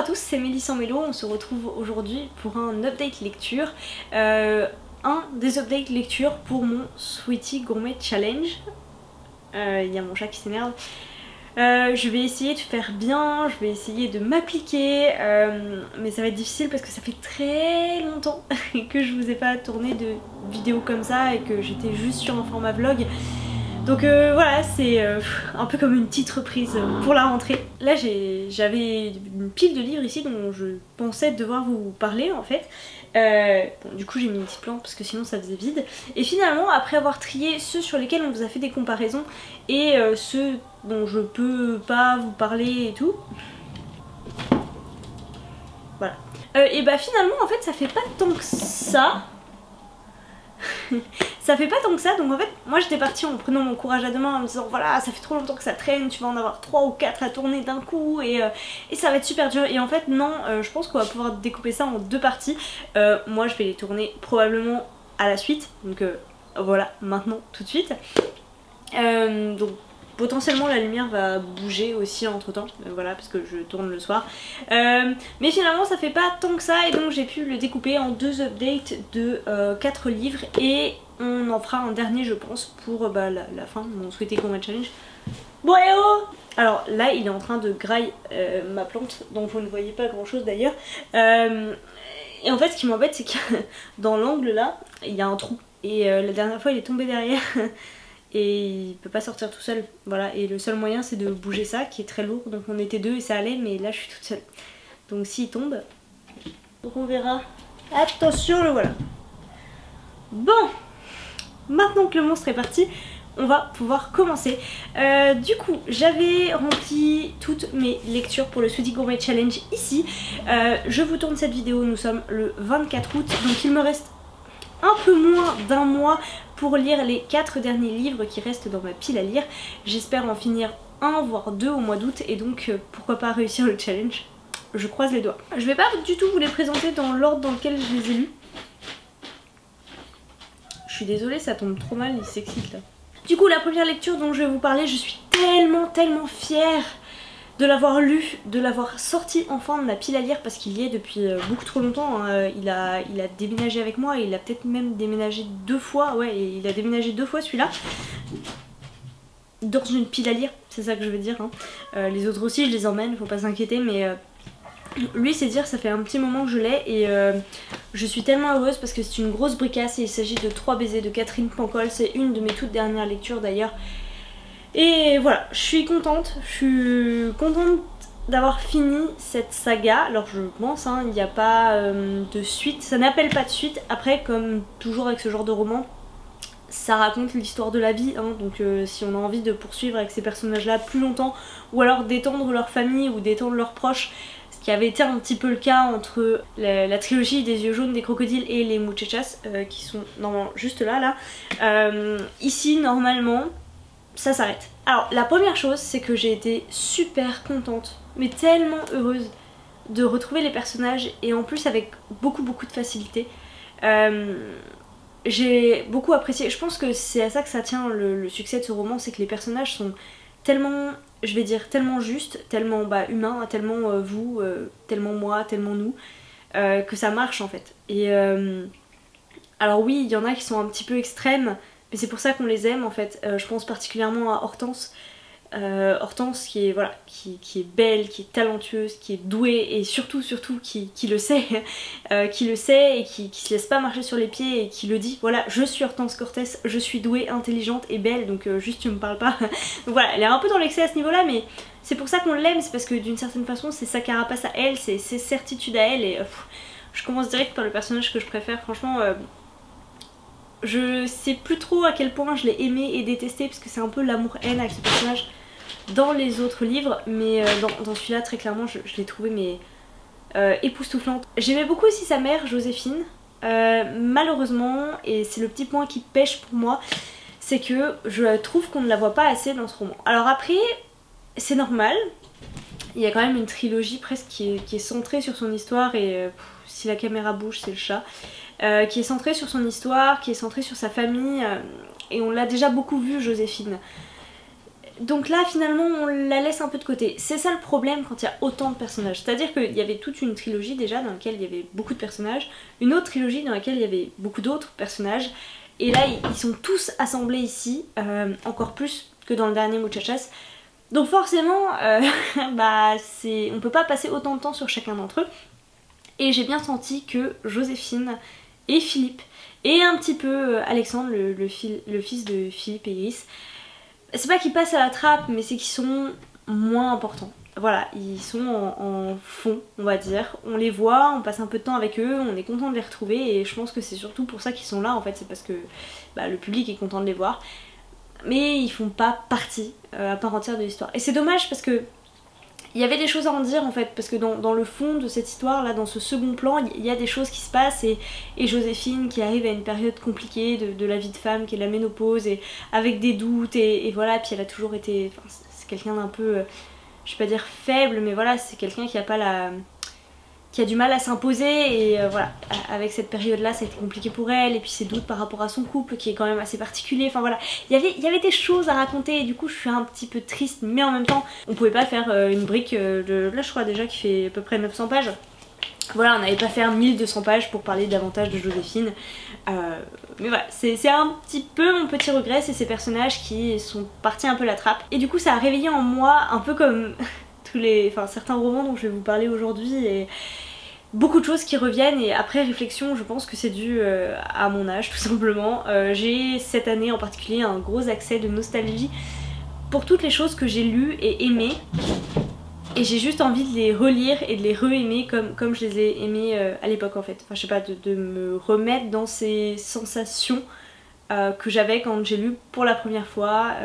à tous, c'est Mélissa en Mélo, on se retrouve aujourd'hui pour un update lecture. Un des updates lecture pour mon Sweetie Gourmet Challenge. Il y a mon chat qui s'énerve. Je vais essayer de faire bien, je vais essayer de m'appliquer, mais ça va être difficile parce que ça fait très longtemps que je vous ai pas tourné de vidéo comme ça et que j'étais juste sur un format vlog. Donc voilà, c'est un peu comme une petite reprise pour la rentrée. Là j'avais une pile de livres ici dont je pensais devoir vous parler en fait. Bon, du coup j'ai mis une petite plante parce que sinon ça faisait vide. Et finalement, après avoir trié ceux sur lesquels on vous a fait des comparaisons et ceux dont je peux pas vous parler et tout, voilà. Et bah finalement en fait ça fait pas tant que ça. Ça fait pas tant que ça, donc en fait moi j'étais partie en prenant mon courage à deux mains en me disant voilà, ça fait trop longtemps que ça traîne, tu vas en avoir 3 ou 4 à tourner d'un coup et ça va être super dur. Et en fait non, je pense qu'on va pouvoir découper ça en 2 parties. Moi je vais les tourner probablement à la suite, donc voilà, maintenant tout de suite. Donc potentiellement la lumière va bouger aussi entre temps, voilà, parce que je tourne le soir. Mais finalement ça fait pas tant que ça et donc j'ai pu le découper en 2 updates de 4 livres et on en fera un dernier je pense pour la fin de mon Sweetie Gourmet Challenge. Bon et oh! Alors là il est en train de grailler ma plante, donc vous ne voyez pas grand chose d'ailleurs. Et en fait ce qui m'embête c'est que dans l'angle là il y a un trou et la dernière fois il est tombé derrière. Et il peut pas sortir tout seul, voilà, et le seul moyen c'est de bouger ça qui est très lourd, donc on était 2 et ça allait, mais là je suis toute seule, donc s'il tombe, donc on verra. Attention, le voilà. Bon, maintenant que le monstre est parti, on va pouvoir commencer. Du coup j'avais rempli toutes mes lectures pour le Sweetie Gourmet Challenge ici. Je vous tourne cette vidéo, nous sommes le 24 août, donc il me reste un peu moins d'un mois pour lire les 4 derniers livres qui restent dans ma pile à lire. J'espère en finir un voire 2 au mois d'août et donc pourquoi pas réussir le challenge. Je croise les doigts. Je vais pas du tout vous les présenter dans l'ordre dans lequel je les ai lus. Je suis désolée, ça tombe trop mal, il s'excite là. Du coup la première lecture dont je vais vous parler, je suis tellement fière de l'avoir lu, de l'avoir sorti enfin de ma pile à lire parce qu'il y est depuis beaucoup trop longtemps. Hein. Il a déménagé avec moi et il a peut-être même déménagé 2 fois. Ouais, et il a déménagé 2 fois celui-là. Dans une pile à lire, c'est ça que je veux dire. Hein. Les autres aussi, je les emmène, faut pas s'inquiéter, mais lui c'est dire, ça fait un petit moment que je l'ai et je suis tellement heureuse parce que c'est une grosse bricasse et il s'agit de 3 baisers de Catherine Pancol. C'est une de mes toutes dernières lectures d'ailleurs. Et voilà, je suis contente d'avoir fini cette saga. Alors je pense, hein, il n'y a pas de suite, ça n'appelle pas de suite. Après, comme toujours avec ce genre de roman, ça raconte l'histoire de la vie, hein, donc si on a envie de poursuivre avec ces personnages là plus longtemps, ou alors d'étendre leur famille ou d'étendre leurs proches, ce qui avait été un petit peu le cas entre la trilogie des yeux jaunes, des crocodiles et les muchachas, qui sont normalement juste là. Ici normalement ça s'arrête. Alors la première chose c'est que j'ai été super contente, mais tellement heureuse de retrouver les personnages et en plus avec beaucoup de facilité. J'ai beaucoup apprécié, je pense que c'est à ça que ça tient le succès de ce roman, c'est que les personnages sont tellement, je vais dire, tellement justes, tellement humains, tellement vous, tellement moi, tellement nous, que ça marche en fait. Et alors oui, il y en a qui sont un petit peu extrêmes, mais c'est pour ça qu'on les aime en fait. Je pense particulièrement à Hortense. Hortense qui est, voilà, qui est belle, qui est talentueuse, qui est douée et surtout qui le sait. Qui le sait et qui se laisse pas marcher sur les pieds et qui le dit. Voilà, je suis Hortense Cortès, je suis douée, intelligente et belle, donc juste tu me parles pas. Donc voilà, elle est un peu dans l'excès à ce niveau là, mais c'est pour ça qu'on l'aime, c'est parce que d'une certaine façon c'est sa carapace à elle, c'est ses certitudes à elle et je commence direct par le personnage que je préfère, franchement. Je sais plus trop à quel point je l'ai aimé et détesté parce que c'est un peu l'amour-haine avec ce personnage dans les autres livres, mais dans celui-là très clairement je l'ai trouvé époustouflante. J'aimais beaucoup aussi sa mère Joséphine, malheureusement, et c'est le petit point qui pêche pour moi, c'est que je trouve qu'on ne la voit pas assez dans ce roman. Alors après c'est normal, il y a quand même une trilogie presque qui est centrée sur son histoire et si la caméra bouge c'est le chat. Qui est centrée sur son histoire, qui est centrée sur sa famille, et on l'a déjà beaucoup vu Joséphine. Donc là finalement on la laisse un peu de côté. C'est ça le problème quand il y a autant de personnages. C'est-à-dire qu'il y avait toute une trilogie déjà dans laquelle il y avait beaucoup de personnages, une autre trilogie dans laquelle il y avait beaucoup d'autres personnages, et là ils sont tous assemblés ici, encore plus que dans le dernier Muchachas. Donc forcément, bah on peut pas passer autant de temps sur chacun d'entre eux. Et j'ai bien senti que Joséphine et Philippe, et un petit peu Alexandre, le fils de Philippe et Iris, c'est pas qu'ils passent à la trappe, mais c'est qu'ils sont moins importants. Voilà, ils sont en fond, on va dire. On les voit, on passe un peu de temps avec eux, on est content de les retrouver, et je pense que c'est surtout pour ça qu'ils sont là en fait, c'est parce que bah, le public est content de les voir. Mais ils font pas partie à part entière de l'histoire. Et c'est dommage parce que il y avait des choses à en dire en fait, parce que dans le fond de cette histoire là, dans ce second plan, il y a des choses qui se passent, et Joséphine qui arrive à une période compliquée de la vie de femme qui est la ménopause, et avec des doutes, et voilà, puis elle a toujours été, enfin, c'est quelqu'un d'un peu, je vais pas dire faible, mais voilà, c'est quelqu'un qui a pas qui a du mal à s'imposer, et voilà, avec cette période là ça a été compliqué pour elle, et puis ses doutes par rapport à son couple qui est quand même assez particulier, enfin voilà, il y avait des choses à raconter, et du coup je suis un petit peu triste, mais en même temps on pouvait pas faire une brique de, là je crois déjà qui fait à peu près 900 pages, voilà, on n'avait pas fait 1200 pages pour parler davantage de Joséphine, mais voilà, c'est un petit peu mon petit regret, c'est ces personnages qui sont partis un peu la trappe, et du coup ça a réveillé en moi un peu comme certains romans dont je vais vous parler aujourd'hui, et beaucoup de choses qui reviennent, et après réflexion je pense que c'est dû à mon âge tout simplement. J'ai cette année en particulier un gros accès de nostalgie pour toutes les choses que j'ai lues et aimées, et j'ai juste envie de les relire et de les re-aimer comme je les ai aimées à l'époque en fait. Enfin je sais pas, de me remettre dans ces sensations que j'avais quand j'ai lu pour la première fois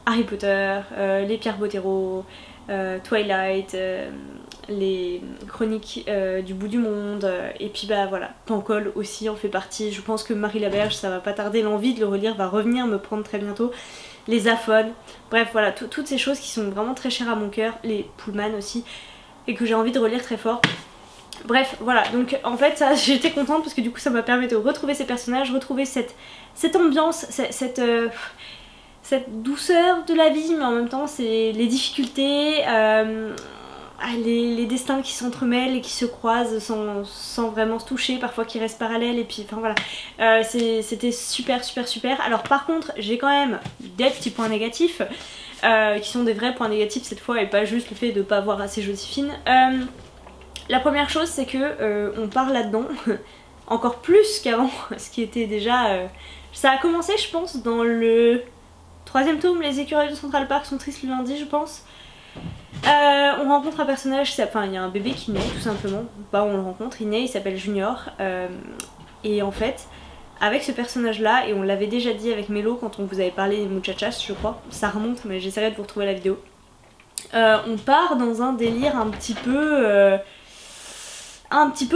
Harry Potter, les Pierre Bottero, Twilight, les chroniques du bout du monde, et puis bah voilà, Pancol aussi en fait partie. Je pense que Marie Laberge, ça va pas tarder, l'envie de le relire va revenir me prendre très bientôt. Les Aphones, bref voilà, toutes ces choses qui sont vraiment très chères à mon cœur, les Pullman aussi, et que j'ai envie de relire très fort. Bref voilà, donc en fait ça j'étais contente parce que du coup ça m'a permis de retrouver ces personnages, retrouver cette ambiance, cette douceur de la vie, mais en même temps c'est les difficultés, les destins qui s'entremêlent et qui se croisent sans vraiment se toucher, parfois qui restent parallèles, et puis enfin voilà, c'était super. Alors par contre j'ai quand même des petits points négatifs, qui sont des vrais points négatifs cette fois, et pas juste le fait de pas voir assez Joséphine. La première chose c'est que on part là-dedans encore plus qu'avant, ce qui était déjà... ça a commencé je pense dans le 3e tome, les écureuils de Central Park sont tristes le lundi je pense. On rencontre un personnage, enfin il y a un bébé qui naît tout simplement, bah on le rencontre, il naît, il s'appelle Junior, et en fait avec ce personnage là, et on l'avait déjà dit avec Mélo quand on vous avait parlé des Muchachas je crois, ça remonte mais j'essaierai de vous retrouver la vidéo, on part dans un délire un petit peu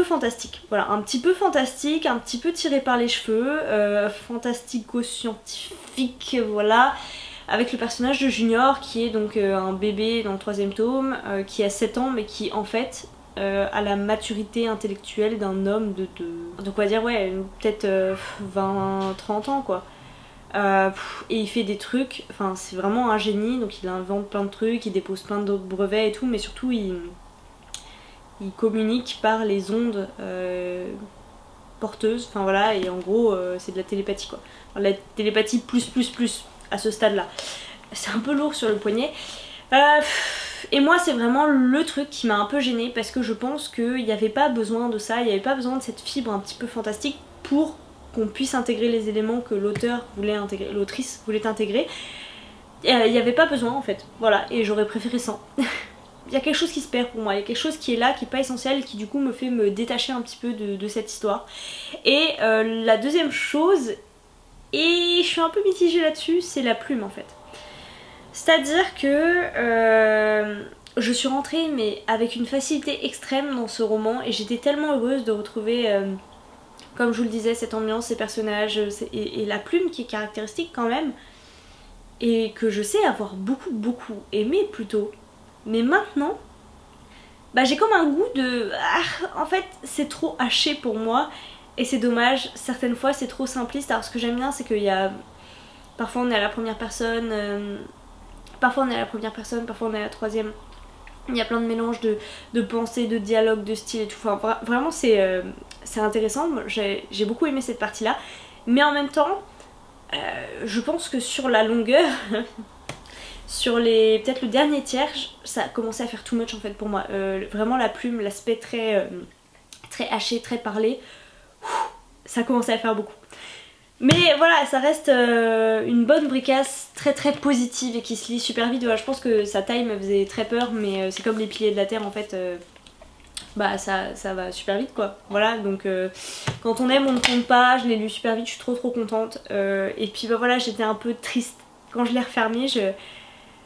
fantastique, voilà, un petit peu fantastique, un petit peu tiré par les cheveux, fantastico-scientifique, voilà, avec le personnage de Junior qui est donc un bébé dans le 3e tome, qui a 7 ans mais qui en fait a la maturité intellectuelle d'un homme de quoi dire, ouais, peut-être 20-30 ans quoi. Et il fait des trucs, enfin c'est vraiment un génie, donc il invente plein de trucs, il dépose plein d'autres brevets et tout, mais surtout il communique par les ondes porteuses, enfin voilà, et en gros c'est de la télépathie quoi. Enfin, la télépathie plus à ce stade là. C'est un peu lourd sur le poignet. Et moi c'est vraiment le truc qui m'a un peu gênée, parce que je pense qu'il n'y avait pas besoin de ça, il n'y avait pas besoin de cette fibre un petit peu fantastique pour qu'on puisse intégrer les éléments que l'auteur voulait intégrer, l'autrice voulait intégrer. Il n'y avait pas besoin en fait, voilà, et j'aurais préféré ça. Il y a quelque chose qui se perd pour moi, il y a quelque chose qui est là, qui est pas essentiel, et qui du coup me fait me détacher un petit peu de cette histoire. Et la deuxième chose, et je suis un peu mitigée là-dessus, c'est la plume en fait. C'est-à-dire que je suis rentrée mais avec une facilité extrême dans ce roman, et j'étais tellement heureuse de retrouver, comme je vous le disais, cette ambiance, ces personnages, et la plume qui est caractéristique quand même, et que je sais avoir beaucoup aimé plutôt. Mais maintenant, bah j'ai comme un goût de... Ah, en fait c'est trop haché pour moi, et c'est dommage, certaines fois c'est trop simpliste. Alors ce que j'aime bien c'est qu'il y a... Parfois on est à la première personne, Parfois on est à la première personne, parfois on est à la troisième. Il y a plein de mélanges de pensées, de dialogues, de style et tout. Enfin, vraiment c'est intéressant. J'ai beaucoup aimé cette partie-là. Mais en même temps, je pense que sur la longueur, sur peut-être le dernier tiers, ça a commencé à faire too much en fait pour moi. Vraiment la plume, l'aspect très haché, très parlé, ça a commencé à faire beaucoup. Mais voilà, ça reste une bonne bricasse très positive et qui se lit super vite. Voilà, je pense que sa taille me faisait très peur, mais c'est comme les piliers de la terre en fait. Bah ça va super vite quoi. Voilà, donc quand on aime on ne compte pas, je l'ai lu super vite, je suis trop contente. Et puis bah voilà, j'étais un peu triste quand je l'ai refermé.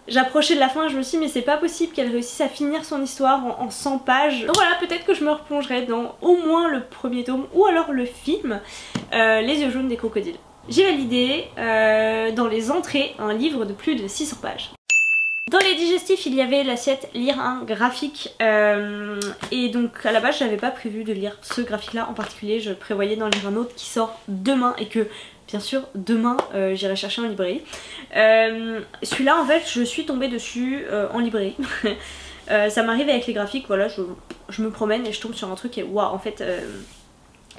J'approchais de la fin et je me suis dit mais c'est pas possible qu'elle réussisse à finir son histoire en 100 pages. Donc voilà, peut-être que je me replongerai dans au moins le premier tome ou alors le film Les yeux jaunes des crocodiles. J'ai validé dans les entrées un livre de plus de 600 pages. Dans les digestifs il y avait l'assiette lire un graphique et donc à la base j'avais pas prévu de lire ce graphique là en particulier, je prévoyais d'en lire un autre qui sort demain et que bien sûr demain j'irai chercher en librairie. Celui-là en fait je suis tombée dessus en librairie. Ça m'arrive avec les graphiques, voilà, je me promène et je tombe sur un truc et waouh en fait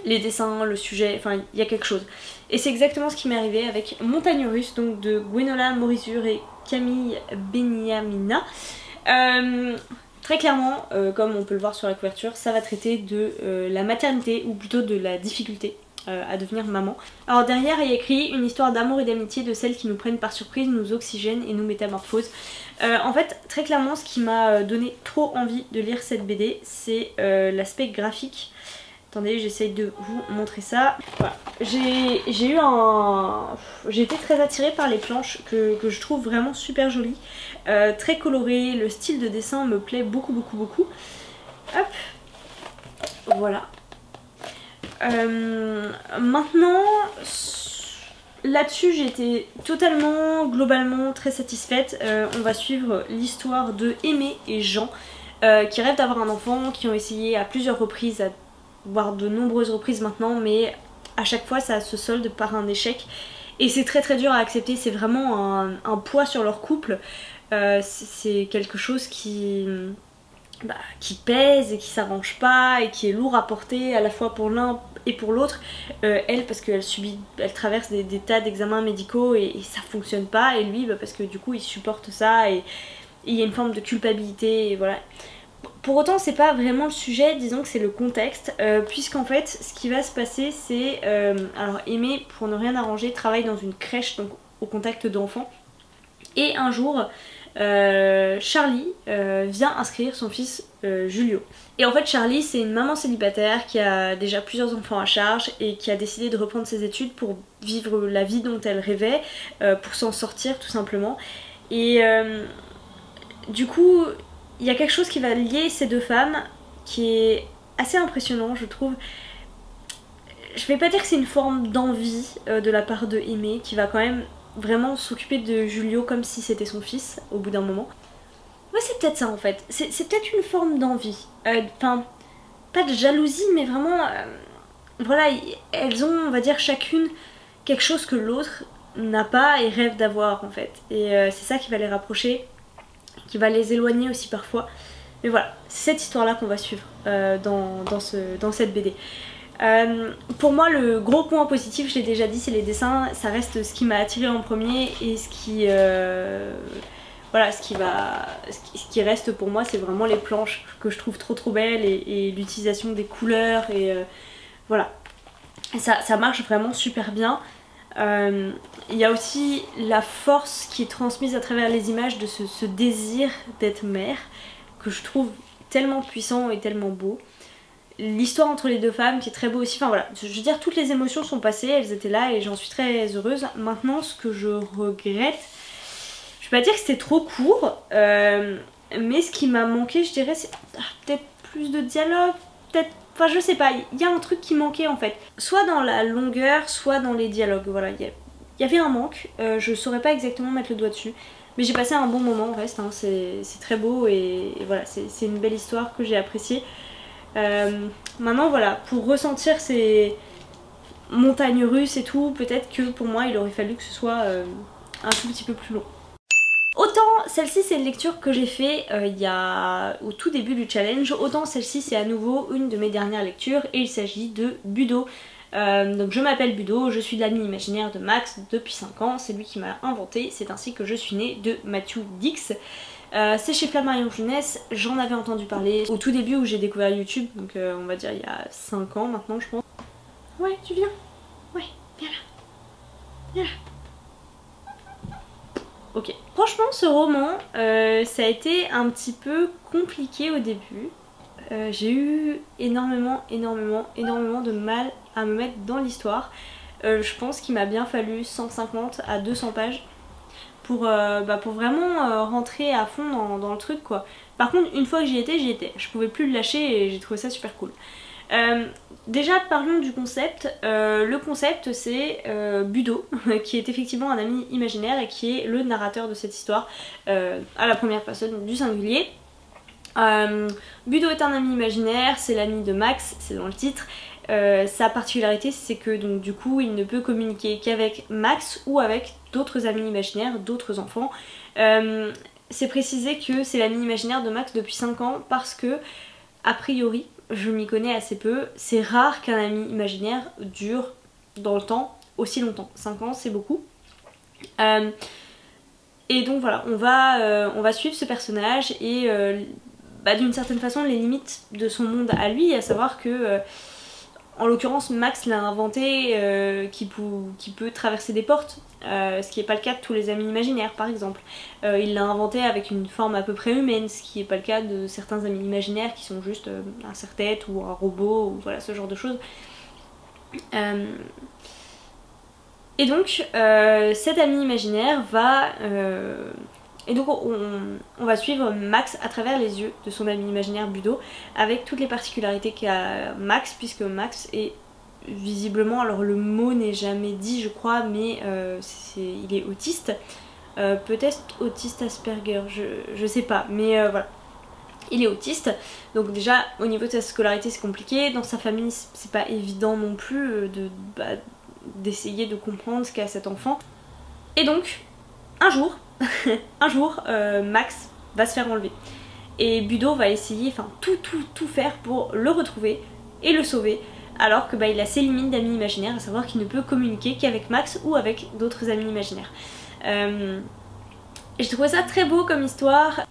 les dessins, le sujet, enfin il y a quelque chose. Et c'est exactement ce qui m'est arrivé avec Montagne Russe, donc de Gwenola Morizur et Camille Beniamina. Très clairement, comme on peut le voir sur la couverture, ça va traiter de la maternité ou plutôt de la difficulté à devenir maman. Alors derrière il y a écrit une histoire d'amour et d'amitié de celles qui nous prennent par surprise, nous oxygènent et nous métamorphosent. En fait très clairement ce qui m'a donné trop envie de lire cette BD c'est l'aspect graphique. Attendez, j'essaye de vous montrer ça. Voilà. J'ai été très attirée par les planches que je trouve vraiment super jolies. Très colorées, le style de dessin me plaît beaucoup. Hop, voilà. Maintenant, là-dessus j'ai été totalement, globalement très satisfaite. On va suivre l'histoire de Aimé et Jean qui rêvent d'avoir un enfant, qui ont essayé à plusieurs reprises, voire de nombreuses reprises maintenant, mais à chaque fois ça se solde par un échec et c'est très dur à accepter, c'est vraiment un poids sur leur couple. C'est quelque chose qui pèse et qui s'arrange pas et qui est lourd à porter à la fois pour l'un et pour l'autre. Elle parce qu'elle traverse des tas d'examens médicaux et ça fonctionne pas, et lui parce que du coup il supporte ça et il y a une forme de culpabilité et voilà. Pour autant c'est pas vraiment le sujet, disons que c'est le contexte, puisqu'en fait ce qui va se passer c'est, alors Aimé pour ne rien arranger travaille dans une crèche donc au contact d'enfants, et un jour Charlie vient inscrire son fils Julio. Et en fait Charlie c'est une maman célibataire qui a déjà plusieurs enfants à charge et qui a décidé de reprendre ses études pour vivre la vie dont elle rêvait, pour s'en sortir tout simplement. Et du coup il y a quelque chose qui va lier ces deux femmes qui est assez impressionnant je trouve. Je vais pas dire que c'est une forme d'envie de la part de Aimé qui va quand même vraiment s'occuper de Julio comme si c'était son fils au bout d'un moment. Ouais c'est peut-être ça en fait, c'est peut-être une forme d'envie. Enfin, pas de jalousie mais vraiment, voilà, elles ont on va dire chacune quelque chose que l'autre n'a pas et rêve d'avoir en fait. Et c'est ça qui va les rapprocher, qui va les éloigner aussi parfois. Mais voilà, c'est cette histoire là qu'on va suivre dans cette BD. Pour moi le gros point positif, je l'ai déjà dit, c'est les dessins. Ça reste ce qui m'a attiré en premier et ce qui voilà, ce qui reste pour moi c'est vraiment les planches que je trouve trop belles et l'utilisation des couleurs et voilà, ça marche vraiment super bien. Il y a aussi la force qui est transmise à travers les images de ce désir d'être mère que je trouve tellement puissant et tellement beau. L'histoire entre les deux femmes qui est très beau aussi, enfin voilà, je veux dire toutes les émotions sont passées, elles étaient là et j'en suis très heureuse. Maintenant ce que je regrette, je vais pas dire que c'était trop court, mais ce qui m'a manqué je dirais c'est peut-être plus de dialogue, peut-être, enfin je sais pas, il y a un truc qui manquait en fait. Soit dans la longueur, soit dans les dialogues, voilà, il y avait un manque, je saurais pas exactement mettre le doigt dessus. Mais j'ai passé un bon moment en reste, hein. C'est très beau et voilà, c'est une belle histoire que j'ai appréciée. Maintenant voilà, pour ressentir ces montagnes russes et tout, peut-être que pour moi il aurait fallu que ce soit un tout petit peu plus long. Autant celle-ci c'est une lecture que j'ai fait au tout début du challenge, autant celle-ci c'est à nouveau une de mes dernières lectures et il s'agit de Budo. Donc je m'appelle Budo, je suis de l'ami imaginaire de Max depuis 5 ans, c'est lui qui m'a inventé, c'est ainsi que je suis née de Matthew Dix. C'est chez Flammarion Jeunesse, j'en avais entendu parler au tout début où j'ai découvert YouTube, donc on va dire il y a 5 ans maintenant je pense. Ouais, tu viens? Ouais, viens là. Viens là. Ok. Franchement ce roman, ça a été un petit peu compliqué au début. J'ai eu énormément de mal à me mettre dans l'histoire. Je pense qu'il m'a bien fallu 150 à 200 pages pour vraiment rentrer à fond dans le truc quoi. Par contre une fois que j'y étais. Je pouvais plus le lâcher et j'ai trouvé ça super cool. Déjà parlons du concept. Le concept c'est Budo qui est effectivement un ami imaginaire et qui est le narrateur de cette histoire à la première personne du singulier. Budo est un ami imaginaire, c'est l'ami de Max, c'est dans le titre. Sa particularité c'est que donc du coup il ne peut communiquer qu'avec Max ou avec d'autres amis imaginaires, d'autres enfants. C'est précisé que c'est l'ami imaginaire de Max depuis 5 ans parce que a priori, je m'y connais assez peu, c'est rare qu'un ami imaginaire dure dans le temps aussi longtemps. 5 ans c'est beaucoup. Et donc voilà, on va suivre ce personnage et d'une certaine façon les limites de son monde à lui, à savoir que en l'occurrence Max l'a inventé qui peut traverser des portes, ce qui n'est pas le cas de tous les amis imaginaires par exemple. Il l'a inventé avec une forme à peu près humaine, ce qui n'est pas le cas de certains amis imaginaires qui sont juste un serre-tête ou un robot ou voilà ce genre de choses. Et donc cet ami imaginaire va... Et donc on va suivre Max à travers les yeux de son ami imaginaire Budo, avec toutes les particularités qu'a Max, puisque Max est visiblement, alors le mot n'est jamais dit je crois, mais il est autiste, peut-être autiste Asperger, je sais pas, mais voilà. Il est autiste, donc déjà au niveau de sa scolarité c'est compliqué, dans sa famille c'est pas évident non plus d'essayer de comprendre ce qu'a cet enfant. Et donc un jour Max va se faire enlever et Budo va essayer, enfin tout faire pour le retrouver et le sauver, alors que il a ses limites d'amis imaginaires, à savoir qu'il ne peut communiquer qu'avec Max ou avec d'autres amis imaginaires. J'ai trouvé ça très beau comme histoire.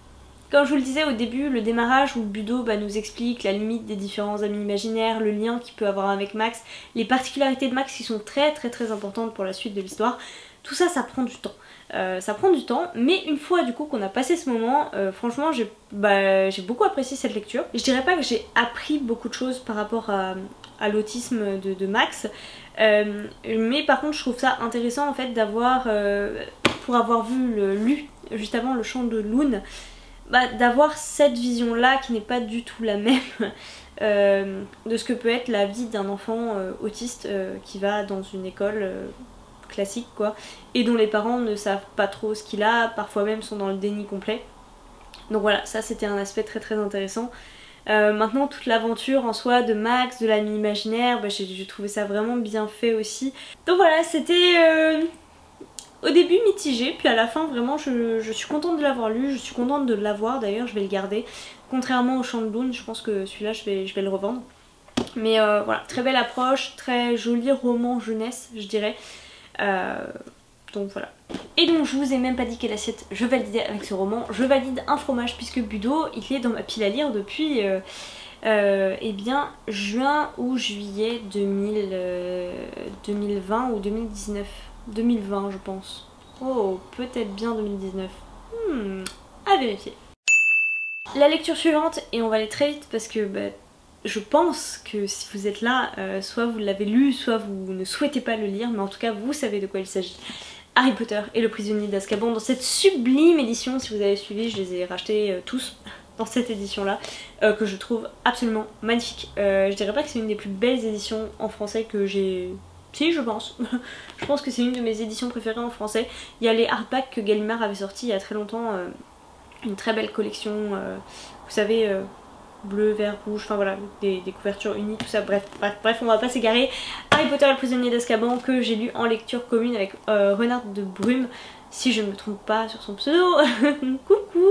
Comme je vous le disais au début, le démarrage où Budo nous explique la limite des différents amis imaginaires, le lien qu'il peut avoir avec Max, les particularités de Max qui sont très importantes pour la suite de l'histoire, tout ça, ça prend du temps. Ça prend du temps, mais une fois du coup qu'on a passé ce moment, franchement j'ai beaucoup apprécié cette lecture. Je dirais pas que j'ai appris beaucoup de choses par rapport à l'autisme de Max, mais par contre je trouve ça intéressant en fait d'avoir, pour avoir lu juste avant Le Chant de Loon, d'avoir cette vision là qui n'est pas du tout la même de ce que peut être la vie d'un enfant autiste qui va dans une école classique quoi, et dont les parents ne savent pas trop ce qu'il a, parfois même sont dans le déni complet. Donc voilà, ça c'était un aspect très intéressant. Maintenant toute l'aventure en soi de Max, de l'ami imaginaire, j'ai trouvé ça vraiment bien fait aussi. Donc voilà, c'était au début mitigé, puis à la fin vraiment je suis contente de l'avoir lu, je suis contente de l'avoir, d'ailleurs je vais le garder. Contrairement au Chant de Loon, je pense que celui-là je vais le revendre. Mais voilà, très belle approche, très joli roman jeunesse je dirais. Donc voilà. Et donc je vous ai même pas dit quelle assiette je validais avec ce roman. Je valide un fromage puisque Budo il est dans ma pile à lire depuis eh bien juin ou juillet 2020 ou 2019. 2020 je pense. Oh peut-être bien 2019. À vérifier. La lecture suivante, et on va aller très vite parce que je pense que si vous êtes là, soit vous l'avez lu, soit vous ne souhaitez pas le lire, mais en tout cas vous savez de quoi il s'agit. Harry Potter et le prisonnier d'Azkaban dans cette sublime édition. Si vous avez suivi, je les ai rachetés tous dans cette édition là, que je trouve absolument magnifique. Je dirais pas que c'est une des plus belles éditions en français que j'ai... Si, je pense. Je pense que c'est une de mes éditions préférées en français. Il y a les hardbacks que Gallimard avait sortis il y a très longtemps, une très belle collection, vous savez... bleu, vert, rouge, enfin voilà, des couvertures unies, tout ça, bref, on va pas s'égarer. Harry Potter et le prisonnier d'Azkaban que j'ai lu en lecture commune avec Renard de Brume, si je ne me trompe pas sur son pseudo. Coucou.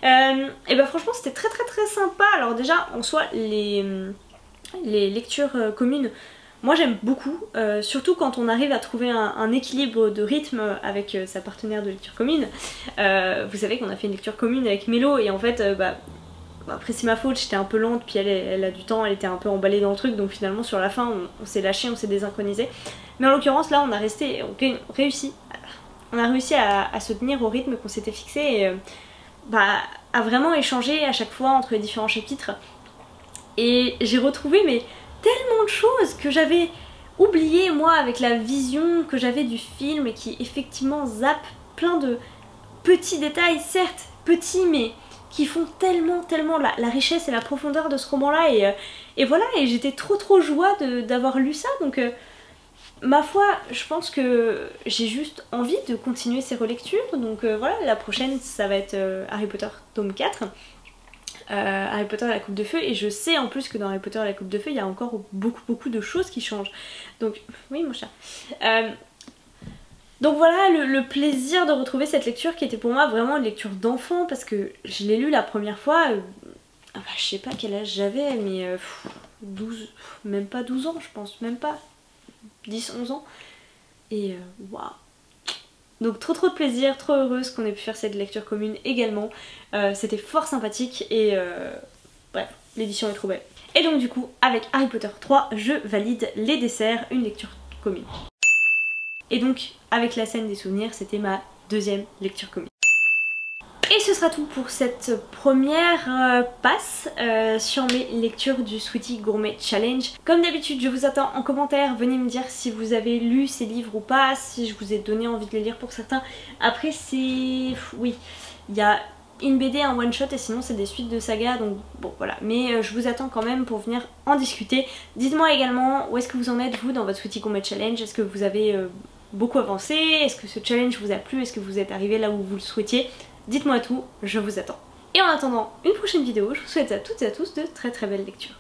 Et bah franchement c'était très sympa. Alors déjà en soi les lectures communes, moi j'aime beaucoup, surtout quand on arrive à trouver un équilibre de rythme avec sa partenaire de lecture commune. Vous savez qu'on a fait une lecture commune avec Mélo et en fait après c'est ma faute, j'étais un peu lente, puis elle a du temps, elle était un peu emballée dans le truc, donc finalement sur la fin on s'est lâché, on s'est désynchronisé. Mais en l'occurrence là on a réussi à se tenir au rythme qu'on s'était fixé et à vraiment échanger à chaque fois entre les différents chapitres. Et j'ai retrouvé mais tellement de choses que j'avais oubliées moi avec la vision que j'avais du film et qui effectivement zappe plein de petits détails, certes petits mais qui font tellement la richesse et la profondeur de ce roman là et voilà, et j'étais trop joie d'avoir lu ça, donc ma foi je pense que j'ai juste envie de continuer ces relectures, donc voilà, la prochaine ça va être Harry Potter tome 4, Harry Potter et la coupe de feu, et je sais en plus que dans Harry Potter et la coupe de feu il y a encore beaucoup de choses qui changent, donc oui mon chat. Donc voilà le plaisir de retrouver cette lecture qui était pour moi vraiment une lecture d'enfant, parce que je l'ai lu la première fois, je sais pas quel âge j'avais, mais 12, même pas 12 ans je pense, même pas 10-11 ans, et waouh. Donc trop de plaisir, trop heureuse qu'on ait pu faire cette lecture commune également, c'était fort sympathique et bref, l'édition est trop belle. Et donc du coup avec Harry Potter 3 je valide les desserts, une lecture commune. Et donc avec la scène des souvenirs c'était ma deuxième lecture commune. Et ce sera tout pour cette première passe sur mes lectures du Sweetie Gourmet Challenge. Comme d'habitude je vous attends en commentaire, venez me dire si vous avez lu ces livres ou pas, si je vous ai donné envie de les lire pour certains. Après c'est... oui, il y a une BD, un one shot et sinon c'est des suites de sagas, donc bon voilà. Mais je vous attends quand même pour venir en discuter. Dites-moi également où est-ce que vous en êtes vous dans votre Sweetie Gourmet Challenge, est-ce que vous avez beaucoup avancé, est-ce que ce challenge vous a plu, est-ce que vous êtes arrivé là où vous le souhaitiez? Dites-moi tout, je vous attends. Et en attendant une prochaine vidéo, je vous souhaite à toutes et à tous de très belles lectures.